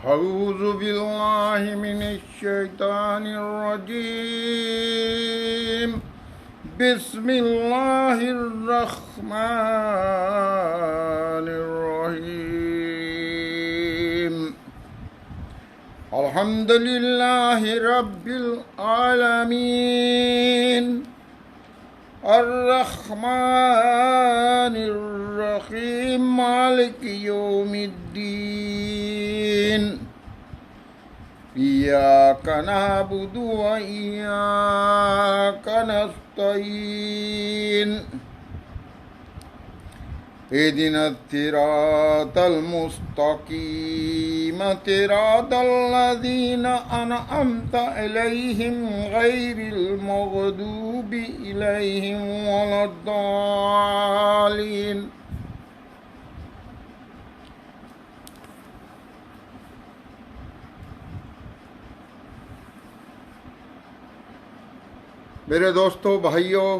अऊज़ु बिल्लाहि मिनश्शैतानिर्रजीम। बिस्मिल्लाहिर्रहमानिर्रहीम। अल्हम्दुलिल्लाहि रब्बिल आलमीन अर्रहमानिर्रहीम मालिकि यौमिद्दीन। इय्याका नअबुदु व इय्याका नस्तईन। इहदिनस्सिरातल मुस्तकीम सिरातल लज़ीना अनअमता अलैहिम गैरिल मग़दूबि अलैहिम वलद्दालीन। मेरे दोस्तों, भाइयों,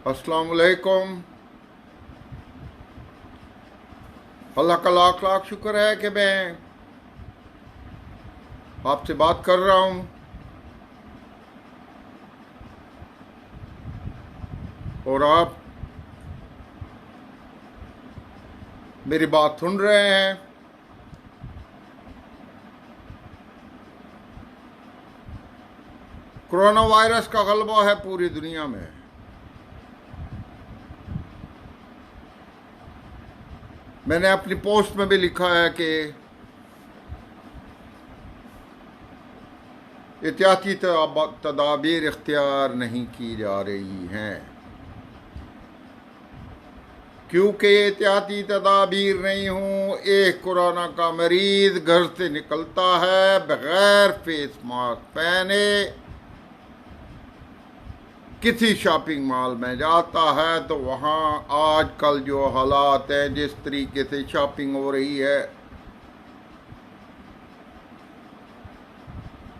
अस्सलाम वालेकुम। अल्लाह का लाख लाख शुक्र है कि मैं आपसे बात कर रहा हूँ और आप मेरी बात सुन रहे हैं। कोरोना वायरस का गलबा है पूरी दुनिया में। मैंने अपनी पोस्ट में भी लिखा है कि एहतियाती तदाबीर इख्तियार नहीं की जा रही हैं, क्योंकि एहतियाती तदाबीर नहीं हूँ। एक कोरोना का मरीज घर से निकलता है बगैर फेस मास्क पहने, किसी शॉपिंग मॉल में जाता है तो वहाँ आजकल जो हालात हैं, जिस तरीके से शॉपिंग हो रही है,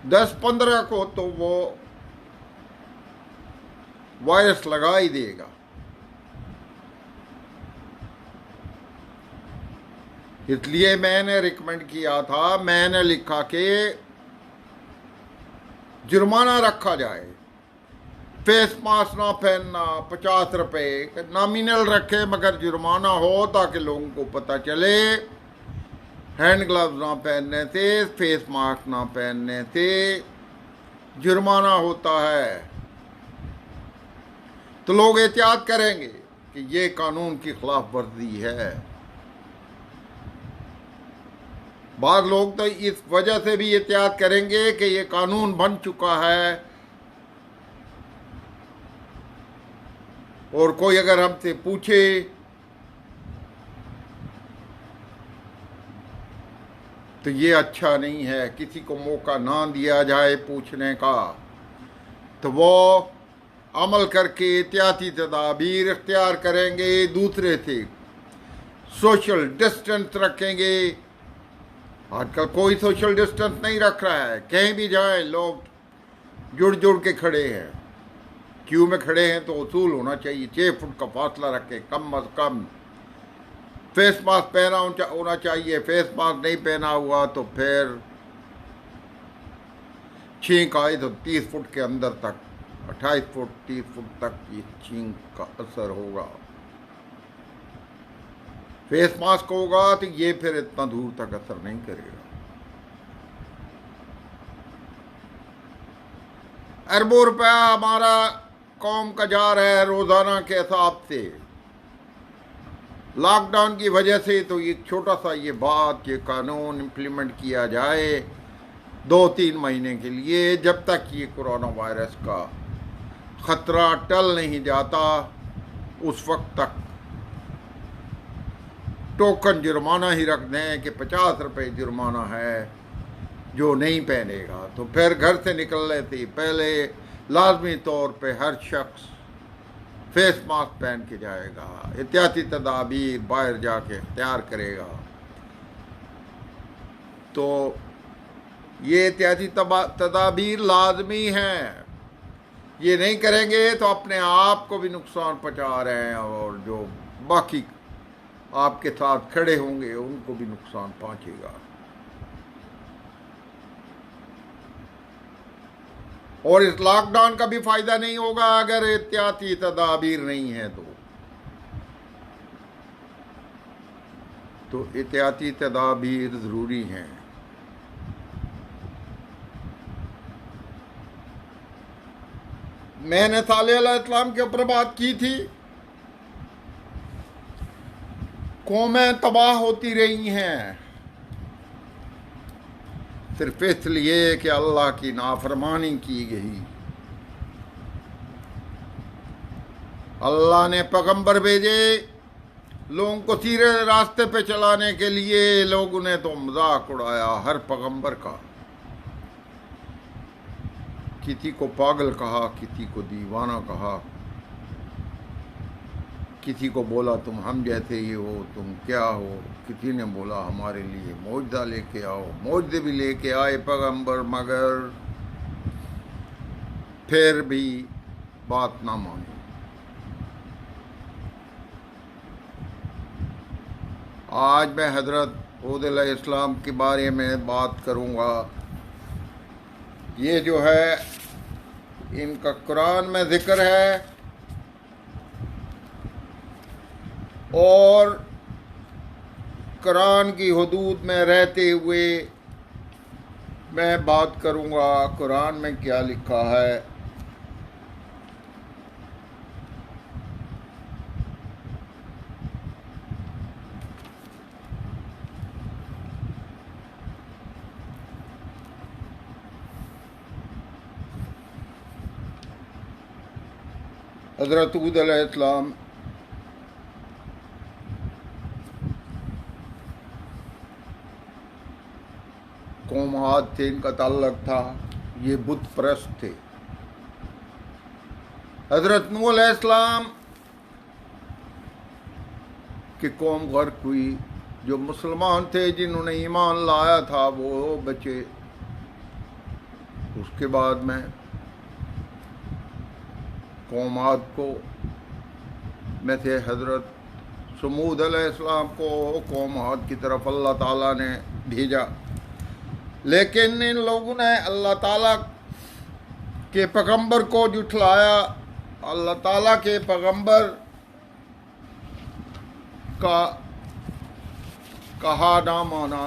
10-15 को तो वो वायरस लगा ही देगा। इसलिए मैंने रिकमेंड किया था, मैंने लिखा कि जुर्माना रखा जाए। फेस मास्क ना पहनना 50 रुपये नॉमिनल रखे, मगर जुर्माना हो ताकि लोगों को पता चले। हैंड ग्लव्स ना पहनने से, फेस मास्क ना पहनने से जुर्माना होता है, तो लोग एहतियात करेंगे कि ये कानून की खिलाफ वर्जी है। बाद लोग तो इस वजह से भी एहतियात करेंगे कि ये कानून बन चुका है, और कोई अगर हमसे पूछे तो ये अच्छा नहीं है, किसी को मौका ना दिया जाए पूछने का, तो वो अमल करके एहतियाती तदाबीर इख्तियार करेंगे। दूसरे से सोशल डिस्टेंस रखेंगे। आजकल कोई सोशल डिस्टेंस नहीं रख रहा है। कहीं भी जाए लोग जुड़ जुड़ के खड़े हैं, क्यू में खड़े हैं तो उसूल होना चाहिए 6 फुट का फासला रखें कम अज कम। फेस मास्क पहना होना चाहिए। फेस मास्क नहीं पहना हुआ तो फिर छींक आए तो 30 फुट के अंदर तक, 28 फुट 30 फुट तक ये छींक का असर होगा। फेस मास्क होगा तो ये फिर इतना दूर तक असर नहीं करेगा। अरबों रुपया हमारा कौम का जा रहा है रोजाना के हिसाब से। लॉकडाउन की वजह से तो एक छोटा सा ये बात, ये कानून इम्प्लीमेंट किया जाए 2-3 महीने के लिए, जब तक ये कोरोना वायरस का खतरा टल नहीं जाता उस वक्त तक टोकन जुर्माना ही रख दें कि 50 रुपये जुर्माना है जो नहीं पहनेगा। तो फिर घर से निकलने से पहले लाजमी तौर पे हर शख्स फेस मास्क पहन के जाएगा, एहतियाती तदाबीर बाहर जाके इख्तियार करेगा। तो ये एहतियाती तदाबीर लाजमी हैं। ये नहीं करेंगे तो अपने आप को भी नुकसान पहुंचा रहे हैं और जो बाकी आपके साथ खड़े होंगे, उनको भी नुकसान पहुंचेगा। और इस लॉकडाउन का भी फायदा नहीं होगा अगर एहतियाती तदाबीर नहीं है तो एहतियाती तदाबीर ज़रूरी हैं। मैंने सालेह अलैहिस्सलाम के ऊपर बात की थी। कौमें तबाह होती रही हैं सिर्फ इसलिए कि अल्लाह की नाफरमानी की गई। अल्लाह ने पैगंबर भेजे लोगों को सीधे रास्ते पे चलाने के लिए, लोगों ने तो मजाक उड़ाया हर पैगंबर का। किसी को पागल कहा, किसी को दीवाना कहा, किसी को बोला तुम हम जैसे ही हो, तुम क्या हो। किसी ने बोला हमारे लिए मौजदा लेके आओ। मौजदे भी लेके आए पैगंबर, मगर फिर भी बात ना मानी। आज मैं हजरत हूद अलैहिस्सलाम के बारे में बात करूँगा। ये जो है इनका कुरान में जिक्र है और कुरान की हुदूद में रहते हुए मैं बात करूँगा कुरान में क्या लिखा है। हज़रत हूद अलैहिस्सलाम कौम आद से इनका ताल्लुक था। ये बुत परस्त थे। हज़रत नूह अलैहिस्सलाम की कौम गर्क हुई। जो मुसलमान थे जिन्होंने ईमान लाया था वो बचे। उसके बाद में कौम आद को में थे हज़रत समूद अलैहिस्सलाम को कौम आद की तरफ अल्लाह ताला ने भेजा, लेकिन इन लोगों ने अल्लाह ताला के पैगंबर को जुठलाया। अल्लाह ताला के पैगंबर का कहा ना माना।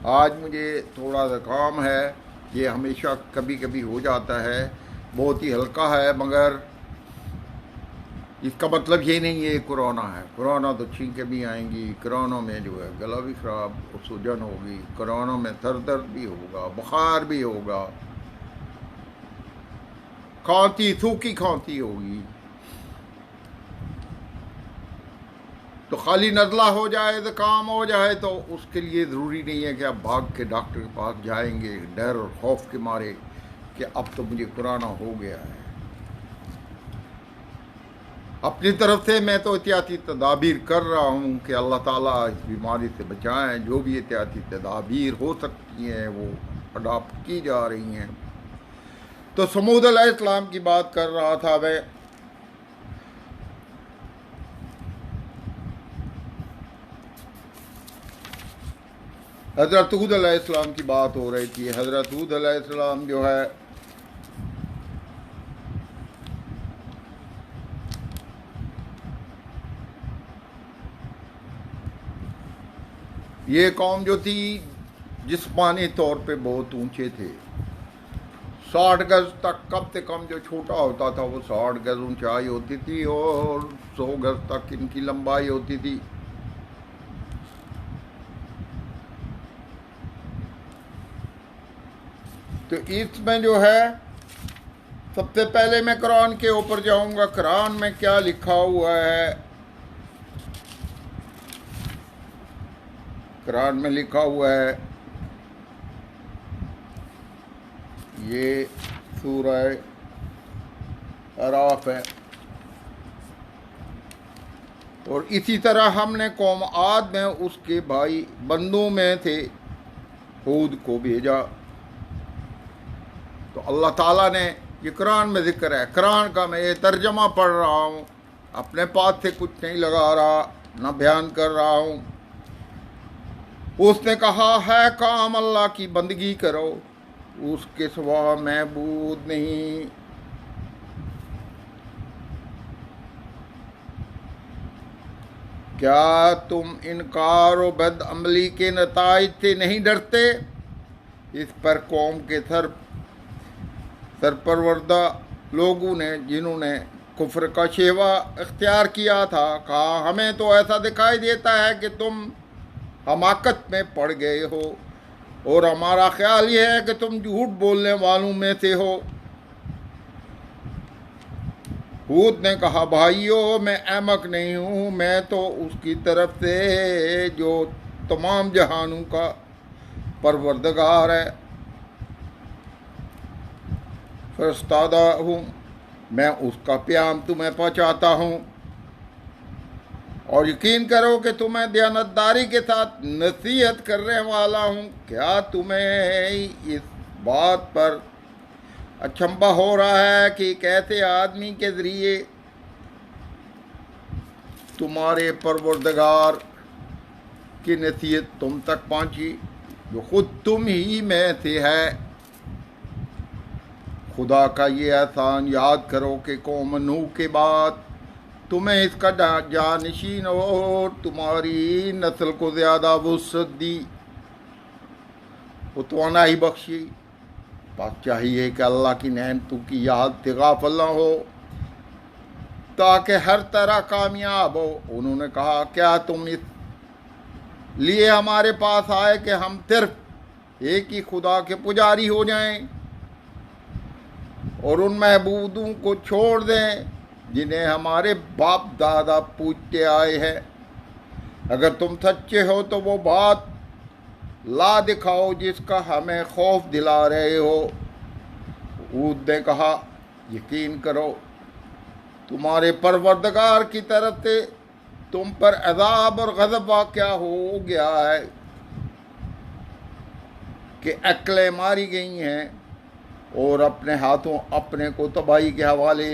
आज मुझे थोड़ा सा काम है, ये हमेशा कभी कभी हो जाता है, बहुत ही हल्का है, मगर इसका मतलब ये नहीं है कोरोना है। कोरोना तो छींकें भी आएंगी, कोरोना में जो है गला भी खराब और सूजन होगी, कोरोना में सर दर्द भी होगा, बुखार भी होगा, खांसी सूखी खांसी होगी। तो खाली नज़ला हो जाए तो काम हो जाए तो उसके लिए ज़रूरी नहीं है कि आप भाग के डॉक्टर के पास जाएंगे डर और खौफ के मारे कि अब तो मुझे कोरोना हो गया है। अपनी तरफ से मैं तो एहतियाती तदाबीर कर रहा हूँ कि अल्लाह ताला इस बीमारी से बचाएं। जो भी एहतियाती तदाबीर हो सकती हैं वो अडॉप्ट की जा रही हैं। तो समूद अलैहिस्सलाम की बात कर रहा था मैं। हज़रत हूद अलैहिस्सलाम की बात हो रही थी। हज़रत हूद अलैहिस्सलाम जो है ये कौम जो थी जिस्मानी तौर पे बहुत ऊंचे थे। 60 गज तक कम से कम जो छोटा होता था वो 60 गज ऊंचाई होती थी और 100 गज तक इनकी लंबाई होती थी। तो इसमें जो है सबसे पहले मैं कुरान के ऊपर जाऊंगा। कुरान में क्या लिखा हुआ है? कुरान में लिखा हुआ है, ये सूरह अराफ है। और इसी तरह हमने कौम आद में उसके भाई बंदों में थे हूद को भेजा। तो अल्लाह ताला ने ये कुरान में जिक्र है। कुरान का मैं ये तर्जमा पढ़ रहा हूँ, अपने पास से कुछ नहीं लगा रहा, न बयान कर रहा हूँ। उसने कहा है काम अल्लाह की बंदगी करो, उसके सिवा महबूद नहीं। क्या तुम इनकार और बदअमली के नताइज से नहीं डरते? इस पर कौम के सरपरवरदा लोगों ने, जिन्होंने कुफ्र का शेवा इख्तियार किया था, कहा हमें तो ऐसा दिखाई देता है कि तुम हमाकत में पड़ गए हो और हमारा ख्याल यह है कि तुम झूठ बोलने वालों में से हो। हूद ने कहा भाइयों, मैं अहमक नहीं हूँ, मैं तो उसकी तरफ से जो तमाम जहानों का परवरदिगार है फरिश्तादा हूँ। मैं उसका प्याम तुम्हें पहुँचाता हूँ और यकीन करो कि तुम्हें दयानतदारी के साथ नसीहत करने वाला हूँ। क्या तुम्हें इस बात पर अचंभा हो रहा है कि एक ऐसे आदमी के ज़रिए तुम्हारे परवरदिगार की नसीहत तुम तक पहुँची जो खुद तुम ही में से है? खुदा का ये एहसान याद करो कि कौम नूह के बाद तुम्हें इसका जानशीन और तुम्हारी नस्ल को ज़्यादा वुसअत दी, वो तवानाई बख्शी। बस चाहिए कि अल्लाह की नेमतों की याद से गाफिल न हो ताकि हर तरह कामयाब हो। उन्होंने कहा क्या तुम इस लिए हमारे पास आए कि हम सिर्फ एक ही खुदा के पुजारी हो जाएं और उन महबूदों को छोड़ दें जिन्हें हमारे बाप दादा पूजते आए हैं? अगर तुम सच्चे हो तो वो बात ला दिखाओ जिसका हमें खौफ दिला रहे हो। हूद ने कहा यकीन करो, तुम्हारे परवरदिगार की तरफ से तुम पर अज़ाब और गज़ब वाक़या हो गया है कि अक्लें मारी गई हैं और अपने हाथों अपने को तबाही के हवाले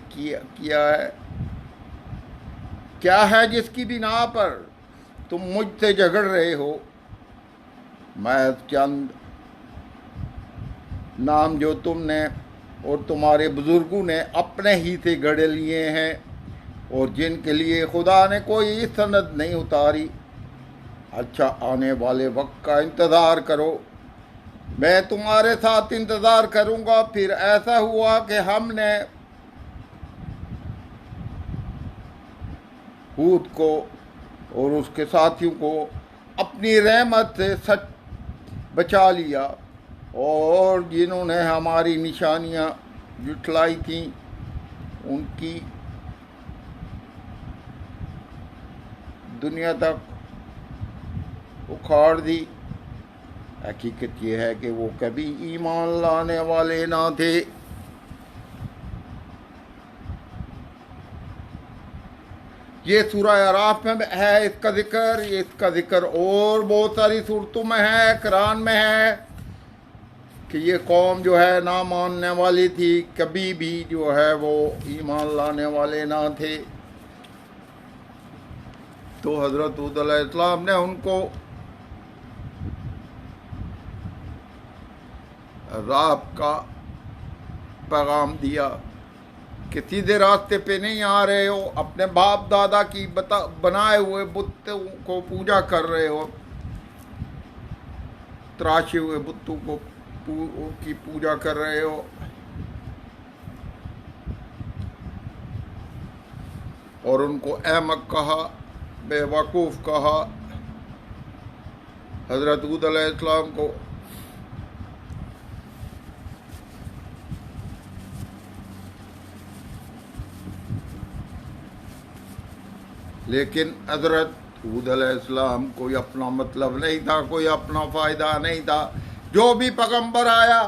किया है। क्या है जिसकी बिना पर तुम मुझसे झगड़ रहे हो? मैं चंद नाम जो तुमने और तुम्हारे बुजुर्गों ने अपने ही से गढ़ लिए हैं और जिनके लिए खुदा ने कोई सनद नहीं उतारी। अच्छा, आने वाले वक्त का इंतज़ार करो, मैं तुम्हारे साथ इंतज़ार करूँगा। फिर ऐसा हुआ कि हमने हूद को और उसके साथियों को अपनी रहमत से सच बचा लिया और जिन्होंने हमारी निशानियाँ जुटलाई थीं उनकी दुनिया तक उखाड़ दी। हकीकत यह है कि वो कभी ईमान लाने वाले ना थे। ये सूरह आराफ में है इसका जिक्र और बहुत सारी सूरतों में है, कुरान में है कि ये कौम जो है ना मानने वाली थी, कभी भी जो है वो ईमान लाने वाले ना थे। तो हज़रत हूद अलैहिस्सलाम ने उनको राब का पैगाम दिया कि सीधे रास्ते पे नहीं आ रहे हो, अपने बाप दादा की बनाए हुए बुतों को पूजा कर रहे हो, तराशे हुए बुतों को की पूजा कर रहे हो। और उनको अहमक कहा, बेवकूफ़ कहा हज़रत हूद अलैहिस्सलाम को। लेकिन हज़रत हूद अलैहिस्सलाम कोई अपना मतलब नहीं था, कोई अपना फ़ायदा नहीं था। जो भी पैगंबर आया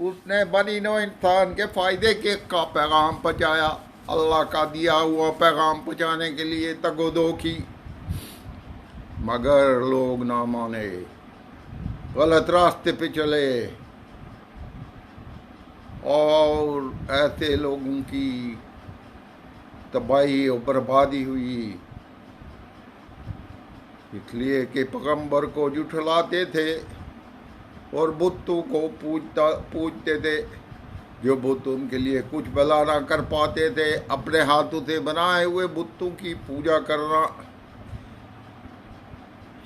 उसने बनी नौ इंसान के फ़ायदे के का पैगाम पहुँचाया, अल्लाह का दिया हुआ पैगाम पहुँचाने के लिए तगोदो की। मगर लोग ना माने, गलत रास्ते पे चले और ऐसे लोगों की तबाही और बर्बादी हुई, इसलिए कि पैगंबर को जुठलाते थे और बुतों को पूजते थे। जो बुत उनके लिए कुछ भला ना कर पाते थे, अपने हाथों से बनाए हुए बुतों की पूजा करना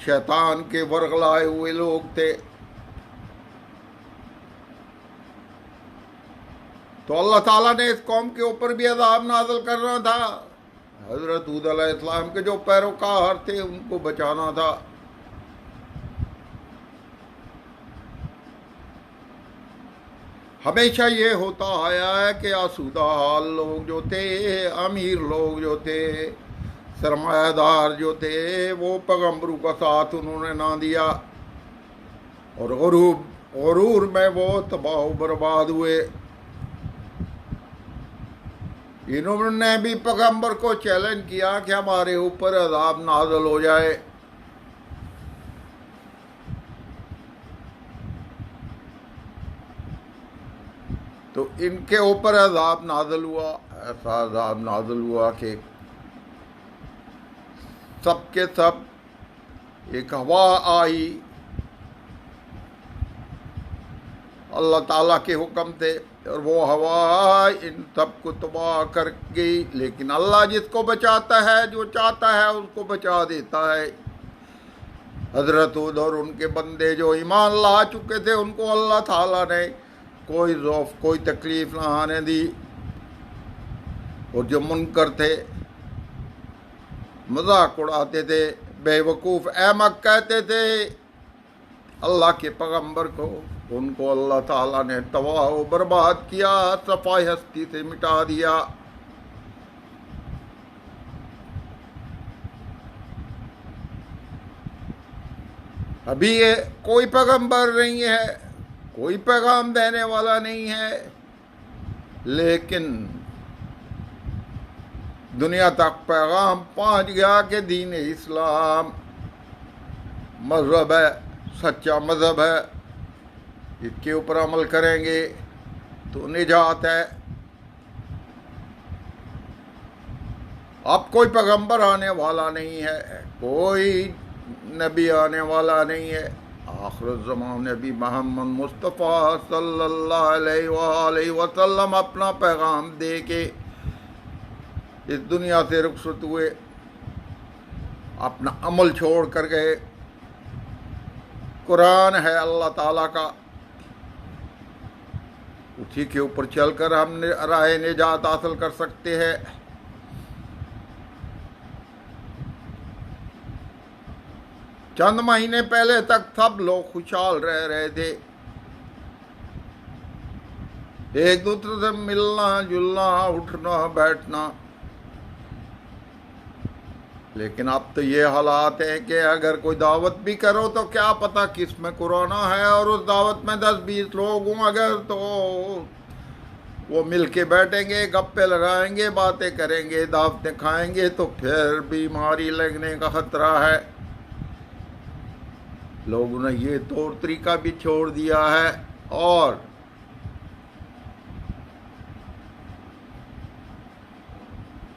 शैतान के वर्गलाए हुए लोग थे। तो अल्लाह ताला ने इस कौम के ऊपर भी अज़ाब नाज़िल करना था। हजरत हूद अलैहिस्सलाम के जो पैरोकार थे उनको बचाना था। हमेशा ये होता आया है कि आसूदा हाल लोग जो थे, अमीर लोग जो थे, सरमायादार जो थे, वो पैगंबरों का साथ उन्होंने ना दिया और गुरूर में वो तबाह बर्बाद हुए। इन्होंने भी पैगंबर को चैलेंज किया कि हमारे ऊपर अज़ाब नाज़िल हो जाए। तो इनके ऊपर अज़ाब नाज़िल हुआ, ऐसा अज़ाब नाज़िल हुआ कि सब के सब एक हवा आई अल्लाह ताला के हुक्म थे और वो हवा इन सब को तबाह कर गई। लेकिन अल्लाह जिसको बचाता है, जो चाहता है उसको बचा देता है। हजरत हूद और उनके बंदे जो ईमान ला चुके थे उनको अल्लाह ताला ने कोई ज़ौफ़, कोई तकलीफ ना आने दी। और जो मुनकर थे, मजाक उड़ाते थे, बेवकूफ़ अहमक कहते थे अल्लाह के पैगंबर को, उनको अल्लाह ताला ने तबाह बर्बाद किया, सफाई हस्ती से मिटा दिया। अभी ये कोई पैगंबर नहीं है, कोई पैगाम देने वाला नहीं है, लेकिन दुनिया तक पैगाम पहुंच गया कि दीन इस्लाम मजहब है, सच्चा मजहब है, इसके ऊपर अमल करेंगे तो निजात है। अब कोई पैगंबर आने वाला नहीं है, कोई नबी आने वाला नहीं है। आखिर ज़मान नबी मोहम्मद मुस्तफ़ा सल्लल्लाहु अलैहि वसल्लम अपना पैगाम दे के इस दुनिया से रुखसत हुए, अपना अमल छोड़ कर गए। कुरान है अल्लाह ताला का, उसी के ऊपर चलकर हम राह निजात हासिल कर सकते हैं। चंद महीने पहले तक सब लोग खुशहाल रह रहे थे, एक दूसरे से मिलना जुलना, उठना बैठना। लेकिन अब तो ये हालात है कि अगर कोई दावत भी करो तो क्या पता किस में कोरोना है, और उस दावत में 10-20 लोग हों अगर, तो वो मिल के बैठेंगे, गप्पे लगाएंगे, बातें करेंगे, दावतें खाएंगे, तो फिर बीमारी लगने का खतरा है। लोगों ने ये तौर तरीका भी छोड़ दिया है और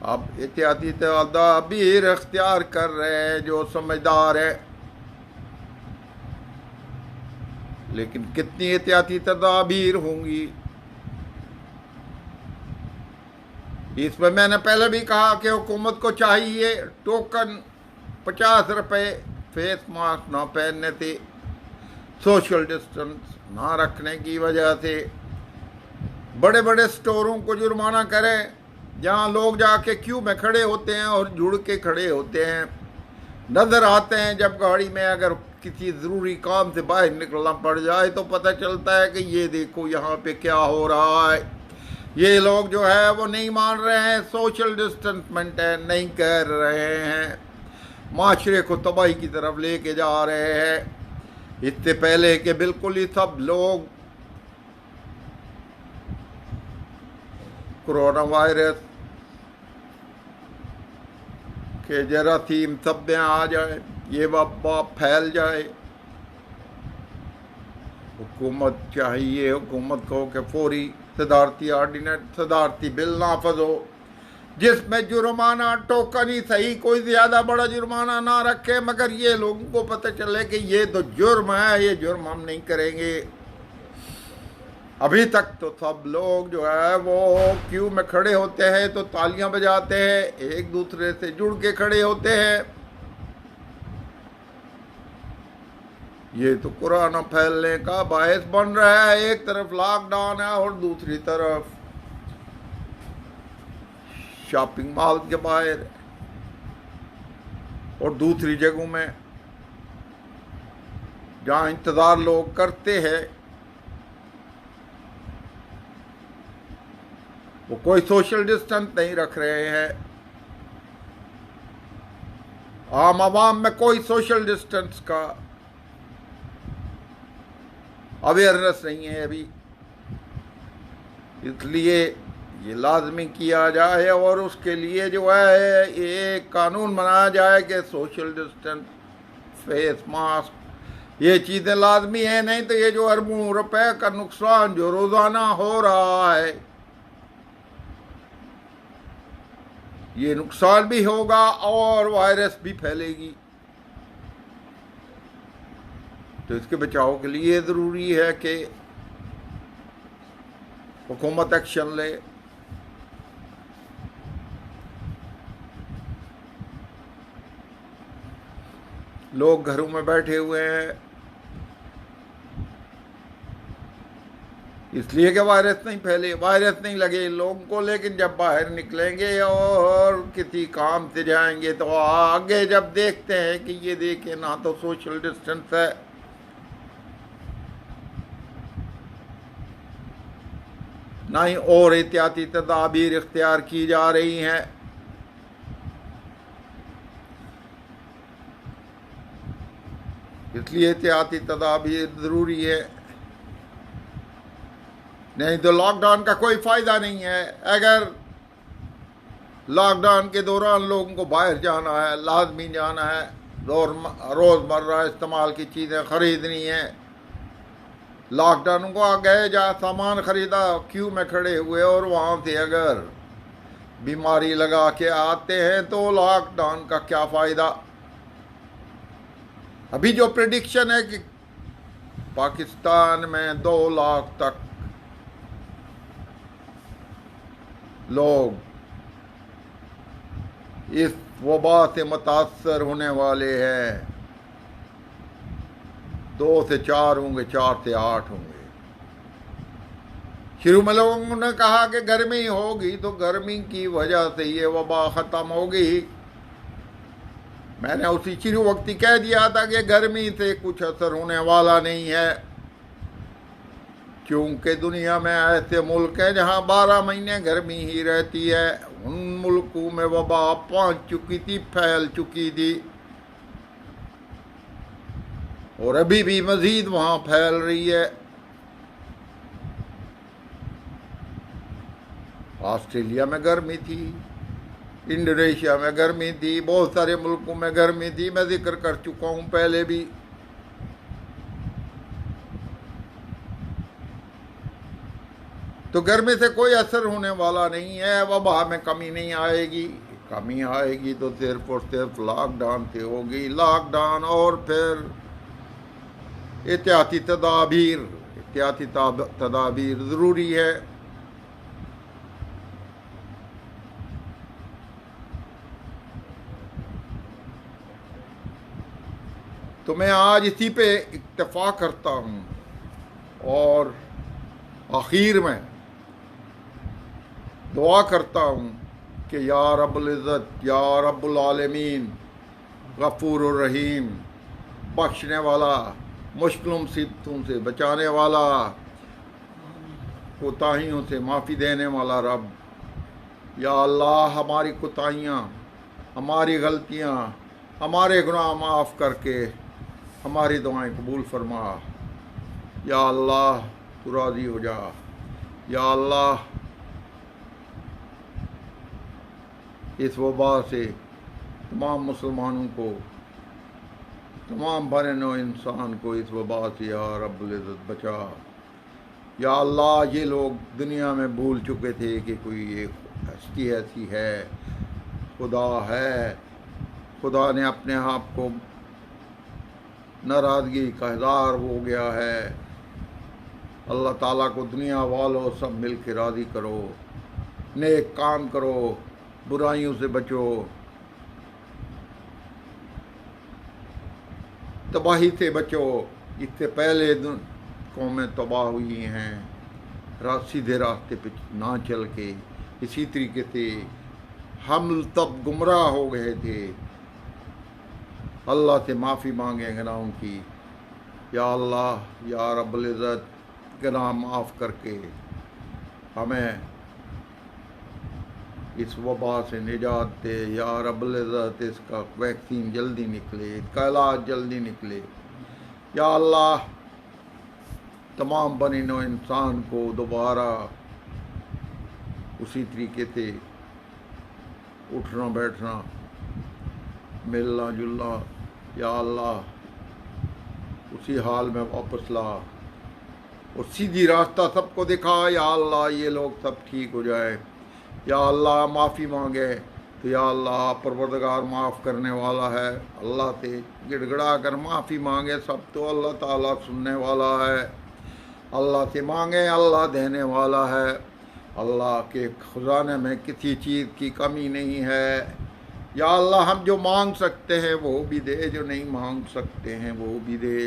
अब एहतियाती तदाबीर अख्तियार कर रहे हैं जो समझदार है। लेकिन कितनी एहतियाती तदाबीर होंगी, इसमें मैंने पहले भी कहा कि हुकूमत को चाहिए टोकन 50 रुपये फेस मास्क ना पहनने से, सोशल डिस्टेंस ना रखने की वजह से बड़े बड़े स्टोरों को जुर्माना करें, जहाँ लोग जाके क्यू में खड़े होते हैं और जुड़ के खड़े होते हैं, नज़र आते हैं। जब गाड़ी में अगर किसी ज़रूरी काम से बाहर निकलना पड़ जाए तो पता चलता है कि ये देखो यहाँ पे क्या हो रहा है। ये लोग जो है वो नहीं मान रहे हैं, सोशल डिस्टेंस मेंटेन नहीं कर रहे हैं, माशरे को तबाही की तरफ लेके जा रहे हैं। इससे पहले कि बिल्कुल ही सब लोग कोरोना वायरस के जरासीम सब में आ जाए, ये वबा फैल जाए, हुकूमत चाहिए, हुकूमत को कि फौरी सदारती ऑर्डिनेंस, सदारती बिल नाफज हो, जिसमें जुर्माना टोकन ही सही, कोई ज्यादा बड़ा जुर्माना ना रखे, मगर ये लोगों को पता चले कि ये तो जुर्म है, ये जुर्म हम नहीं करेंगे। अभी तक तो सब लोग जो है वो क्यू में खड़े होते हैं तो तालियां बजाते हैं, एक दूसरे से जुड़ के खड़े होते हैं। ये तो कुरान फैलने का बायस बन रहा है। एक तरफ लॉकडाउन है और दूसरी तरफ शॉपिंग मॉल के बाहर और दूसरी जगहों में जहां इंतजार लोग करते हैं वो कोई सोशल डिस्टेंस नहीं रख रहे हैं। आम आवाम में कोई सोशल डिस्टेंस का अवेयरनेस नहीं है अभी, इसलिए ये लाजमी किया जाए और उसके लिए जो है ये कानून बनाया जाए कि सोशल डिस्टेंस, फेस मास्क, ये चीज़ें लाजमी है। नहीं तो ये जो अरबों रुपए का नुकसान जो रोज़ाना हो रहा है, ये नुकसान भी होगा और वायरस भी फैलेगी। तो इसके बचाव के लिए ज़रूरी है कि हुकूमत एक्शन ले। लोग घरों में बैठे हुए हैं इसलिए कि वायरस नहीं फैले, वायरस नहीं लगे लोगों को, लेकिन जब बाहर निकलेंगे और किसी काम से जाएंगे तो आगे जब देखते हैं कि ये देखें ना तो सोशल डिस्टेंस है, ना ही और एहतियाती तदाबीर इख्तियार की जा रही हैं। इसलिए एहतियाती तदाबीर ज़रूरी है, नहीं तो लॉकडाउन का कोई फ़ायदा नहीं है। अगर लॉकडाउन के दौरान लोगों को बाहर जाना है, लाजमी जाना है, रोज़मर्रा इस्तेमाल की चीज़ें ख़रीदनी हैं, लॉकडाउन को आ गए, जहाँ सामान ख़रीदा क्यू में खड़े हुए और वहाँ से अगर बीमारी लगा के आते हैं तो लॉकडाउन का क्या फ़ायदा। अभी जो प्रेडिक्शन है कि पाकिस्तान में 2 लाख तक लोग इस वबा से मुतासर होने वाले हैं, 2 से 4 होंगे, 4 से 8 होंगे। शुरू में लोगों ने कहा कि गर्मी होगी तो गर्मी की वजह से ये वबा ख़त्म होगी। मैंने उसी शुरू वक्त ही कह दिया था कि गर्मी से कुछ असर होने वाला नहीं है, क्योंकि दुनिया में ऐसे मुल्क हैं जहां 12 महीने गर्मी ही रहती है। उन मुल्कों में वबा पहुंच चुकी थी, फैल चुकी थी और अभी भी मजीद वहां फैल रही है। ऑस्ट्रेलिया में गर्मी थी, इंडोनेशिया में गर्मी थी, बहुत सारे मुल्कों में गर्मी थी, मैं जिक्र कर चुका हूं पहले भी। तो गर्मी से कोई असर होने वाला नहीं है, वबा में कमी नहीं आएगी। कमी आएगी तो सिर्फ और सिर्फ लॉकडाउन से होगी। लॉकडाउन और फिर एहतियाती तदाबीर ज़रूरी है। तो मैं आज इसी पे इत्तेफाक करता हूँ और आखिर में दुआ करता हूँ कि या रब्बुल इज़्ज़त, या रब्बुल आलमीन, गफूरुर रहीम, बख्शने वाला, मुश्किलों मुसीबतों से बचाने वाला, कोताहियों से माफ़ी देने वाला रब, या अल्लाह हमारी कोताहियाँ, हमारी गलतियाँ, हमारे गुनाह माफ़ करके हमारी दुआएं कबूल फरमा। या अल्लाह तू राज़ी हो जा। या अल्लाह इस वबा से तमाम मुसलमानों को, तमाम बने नो इंसान को इस वबा से या रब्बुल इज़्ज़त बचा। या अल्लाह ये लोग दुनिया में भूल चुके थे कि कोई एक हस्ती ऐसी है, खुदा है। खुदा ने अपने आप को नाराज़गी का इज़हार हो गया है। अल्लाह ताला को दुनिया वालों सब मिल के राज़ी करो, नेक काम करो, बुराइयों से बचो, तबाही से बचो। इससे पहले कौमें तबाह हुई हैं सीधे रास्ते पे ना चल के। इसी तरीके से हम तब गुमराह हो गए थे। अल्लाह से माफ़ी मांगे गुनाहों की। या अल्लाह या रब्बुल इज़्ज़त गुनाह माफ़ करके हमें इस वबा से निजात दे। या रब्बुल इज़्ज़त इसका वैक्सीन जल्दी निकले, इसका इलाज जल्दी निकले। या अल्लाह तमाम बनी नौ इंसान को दोबारा उसी तरीके से उठना बैठना, मिलना जुलना, या अल्लाह उसी हाल में वापस ला और सीधी रास्ता सबको दिखा। या अल्लाह ये लोग सब ठीक हो जाए। या अल्लाह माफ़ी मांगे तो या अल्लाह परवरदिगार माफ़ करने वाला है। अल्लाह से गिड़गड़ा कर माफ़ी मांगे सब तो अल्लाह ताला सुनने वाला है। अल्लाह से मांगे, अल्लाह देने वाला है। अल्लाह के खजाने में किसी चीज़ की कमी नहीं है। या अल्लाह हम जो मांग सकते हैं वो भी दे, जो नहीं मांग सकते हैं वो भी दे।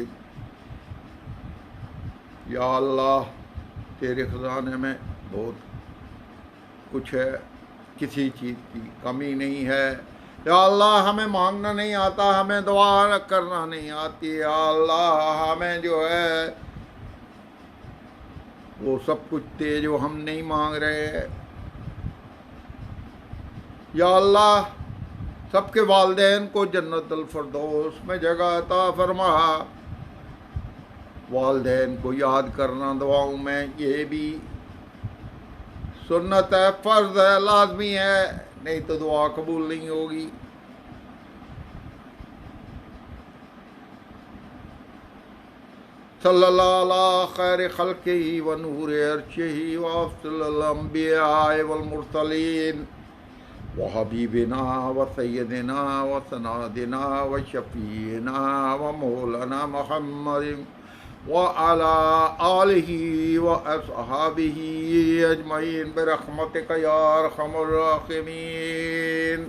या अल्लाह तेरे खजाने में बहुत कुछ है, किसी चीज़ की कमी नहीं है। या अल्लाह हमें मांगना नहीं आता, हमें दुआ करना नहीं आती। या अल्लाह हमें जो है वो सब कुछ दे जो हम नहीं मांग रहे हैं। या अल्लाह सबके वालिदैन को जन्नतुल फिरदौस में जगह अता फरमा। वालिदैन को याद करना दुआओं में ये भी सुन्नत है, फ़र्ज़ है, लाजमी है, नहीं तो दुआ कबूल नहीं होगी। सल्लल्लाहु अला खैर खल्क़िही व नूर अर्शिही व अफ़ज़लिल अंबिया वल मुरसलीन व हबीबिना व सय्यदिना व सनादिना व शफ़ीना व मौलाना मुहम्मद व अला आलिही व अस्हाबिही अजमईन बिरहमतिका या अरहमर राहिमीन।